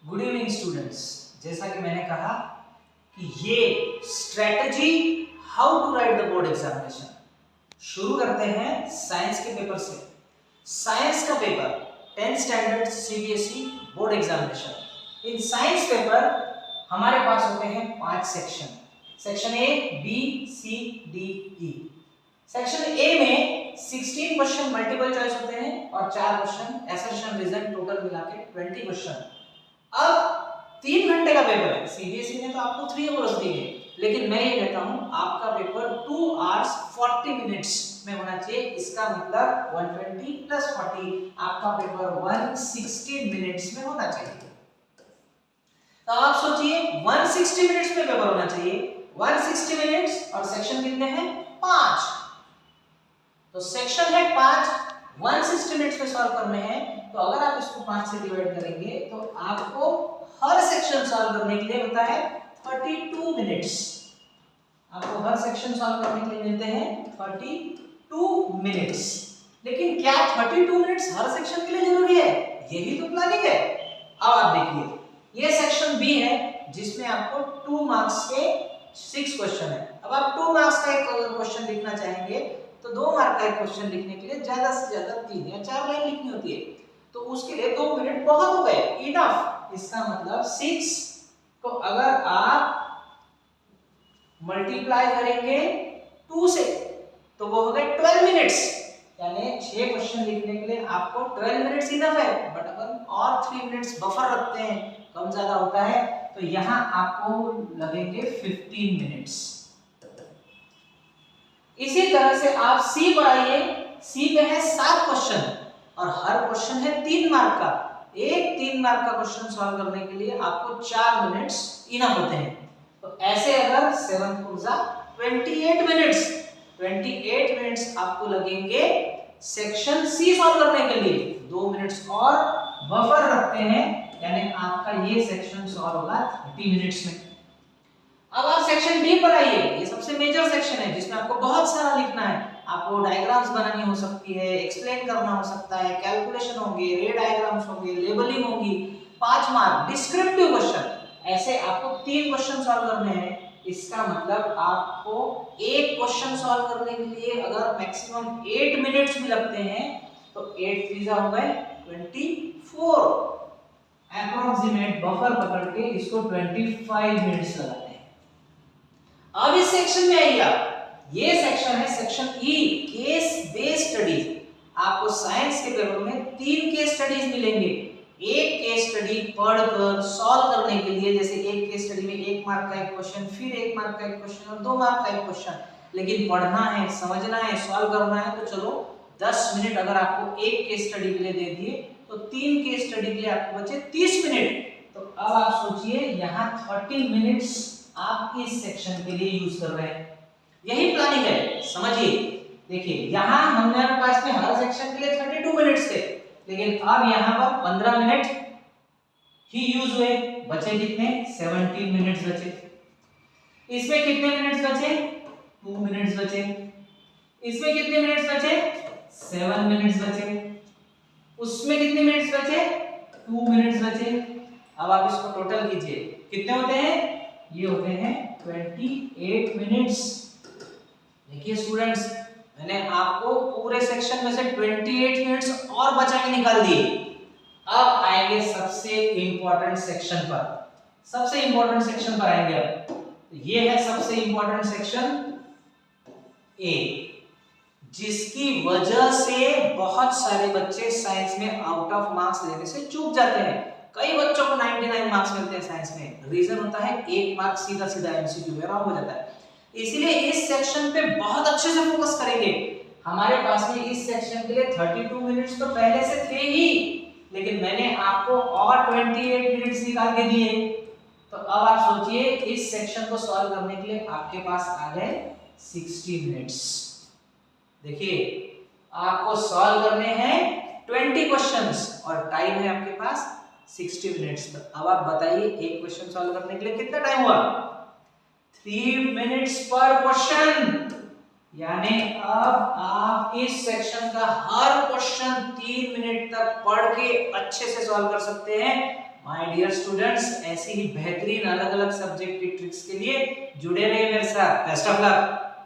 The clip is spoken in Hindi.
Good evening students. जैसा कि मैंने कहा कि ये strategy how to write the board examination शुरू करते हैं साइंस के पेपर से। साइंस का paper 10th standard CBSE board examination. In science paper हमारे पास होते हैं 5 section. Section A, B, C, D, E. Section A में 16 क्वेश्चन मल्टीपल चॉइस होते हैं और 4 क्वेश्चन असर्शन रीजन, टोटल मिला के 20 क्वेश्चन। अब 3 घंटे का पेपर है। सीबीएसई ने तो आपको 3 आवर्स दिए, लेकिन मैं ये कहता हूं आपका पेपर 2 आवर्स 40 मिनट्स में होना चाहिए। इसका मतलब 120 प्लस 40 आपका पेपर 160 मिनट्स में होना चाहिए। तो आप सोचिए 160 मिनट्स में पेपर होना चाहिए, 160 मिनट्स, और सेक्शन कितने हैं? 5। तो सेक्शन है 5, 160 मिनट्स में सॉल्व करने हैं। तो अगर आप इसको 5 से डिवाइड करेंगे तो आपको हर सेक्शन सॉल्व करने के लिए होता है 32 मिनट्स। आपको हर सेक्शन सॉल्व करने के लिए मिलते हैं 32 मिनट्स। लेकिन क्या 32 मिनट्स हर सेक्शन के लिए जरूरी है? यही तो प्लानिंग है। अब आप देखिए, ये सेक्शन बी है जिसमें आपको 2 मार्क्स के 6 क्वेश्चन है। अब आप 2 मार्क्स का एक क्वेश्चन लिखना चाहेंगे तो 2 मार्क का एक क्वेश्चन लिखने के लिए ज्यादा से ज्यादा 3 या 4 लाइन लिखनी होती है। तो उसके लिए 2 मिनट बहुत हो गए, इनफ। इसका मतलब 6 को अगर आप मल्टीप्लाई करेंगे 2 से तो वो हो गए 12 मिनट्स। यानी 6 क्वेश्चन लिखने के लिए आपको 12 मिनट्स इनफ है। बट अगर और 3 मिनट्स बफर रखते हैं, कम ज्यादा होता है, तो यहां आपको लगेंगे 15 मिनट्स। इसी तरह से आप सी पढ़ाइए। सी पे है 7 क्वेश्चन और हर क्वेश्चन है 3 मार्क का। एक 3 मार्क का क्वेश्चन सॉल्व करने के लिए आपको 4 मिनट्स इनफ होते हैं। तो ऐसे अगर 7 पूर्जा 28 मिनट्स, 28 मिनट्स आपको लगेंगे सेक्शन सी सॉल्व करने के लिए। 2 मिनट्स और बफर रखते हैं, यानी आपका ये सेक्शन सॉल्व होगा 30 मिनट्स में। अब आप सेक्शन डी पर आइए। ये सबसे मेजर सेक्शन है जिसमें आपको बहुत सारा लिखना है। आपको डायग्राम्स बनानी हो सकती है, एक्सप्लेन करना हो सकता है, कैलकुलेशन होंगे, रे डायग्राम्स होंगे, लेबलिंग होगी, 5 मार्क, डिस्क्रिप्टिव क्वेश्चन। ऐसे आपको 3 क्वेश्चन सॉल्व करने हैं। इसका मतलब आपको एक क्वेश्चन सॉल्व करने के लिए अगर मैक्सिमम 8 मिनट्स भी लगते हैं तो 8 3 हो गए 24। अप्रोक्सीमेट बफर पकड़ के इसको 25 मिनट्स लगाते हैं। अब इस सेक्शन में आइए आप। ये सेक्शन है section E, case based studies. आपको साइंस के पेपर में 3 केस स्टडीज मिलेंगे। एक केस स्टडी पढ़कर सॉल्व करने के लिए, जैसे एक केस स्टडी में 1 मार्क का एक क्वेश्चन, फिर 1 मार्क का एक क्वेश्चन और 2 मार्क का एक क्वेश्चन। लेकिन पढ़ना है, समझना है, सॉल्व करना है, तो चलो 10 मिनट अगर आपको एक केस स्टडी के लिए दे दिए तो 3 केस स्टडी के लिए आपको बचे 30 मिनट। तो अब आप सोचिए यहाँ 30 मिनट्स आप इस सेक्शन के लिए यूज कर रहे हैं। यही प्लानिंग है, समझिए। देखिए यहाँ हमारे पास में हर सेक्शन के लिए 32 मिनट्स थे, लेकिन अब यहाँ पर 15 मिनट ही यूज हुए। बचे कितने? 17 मिनट्स बचे। इसमें कितने मिनट्स बचे? 2 मिनट्स बचे। इसमें कितने मिनट्स बचे? 7 मिनट्स बचे। उसमें कितने मिनट्स बचे? 2 मिनट्स बचे। अब आप इसको टोटल कीजिए, कितने होते हैं? ये होते हैं 28 मिनट्स। देखिए स्टूडेंट्स, मैंने आपको पूरे सेक्शन में से 28 मिनट्स और बचा के निकाल दिए। अब आएंगे सबसे इंपॉर्टेंट सेक्शन पर। सबसे इंपॉर्टेंट सेक्शन पर आएंगे अब। ये है सबसे इंपॉर्टेंट सेक्शन ए, जिसकी वजह से बहुत सारे बच्चे साइंस में आउट ऑफ मार्क्स लेने से चूक जाते हैं। कई बच्चों को 99 मार्क्स मिलते हैं साइंस में। रीजन होता है 1 मार्क सीधा सीधा एमसीक्यू में रॉन्ग हो जाता है। इसीलिए इस सेक्शन पे बहुत अच्छे से फोकस करेंगे। हमारे पास में इस सेक्शन के लिए 32 मिनट्स तो पहले से थे ही, लेकिन मैंने आपको और 28 मिनट्स निकाल के दिए। तो अब आप सोचिए इस सेक्शन को सॉल्व करने के लिए आपके पास आ गए 60 मिनट्स। देखिए आपको सॉल्व करने हैं 20 क्वेश्चंस और टाइम है आपके पास 60 मिनट्स। अब आप बताइए एक क्वेश्चन सॉल्व करने के लिए कितना टाइम हुआ? 3 मिनट्स पर क्वेश्चन। यानी अब आप इस सेक्शन का हर क्वेश्चन 3 मिनट तक पढ़ के अच्छे से सॉल्व कर सकते हैं। माय डियर स्टूडेंट्स, ऐसी ही बेहतरीन अलग अलग सब्जेक्ट की ट्रिक्स के लिए जुड़े रहिए मेरे साथ। Best of luck.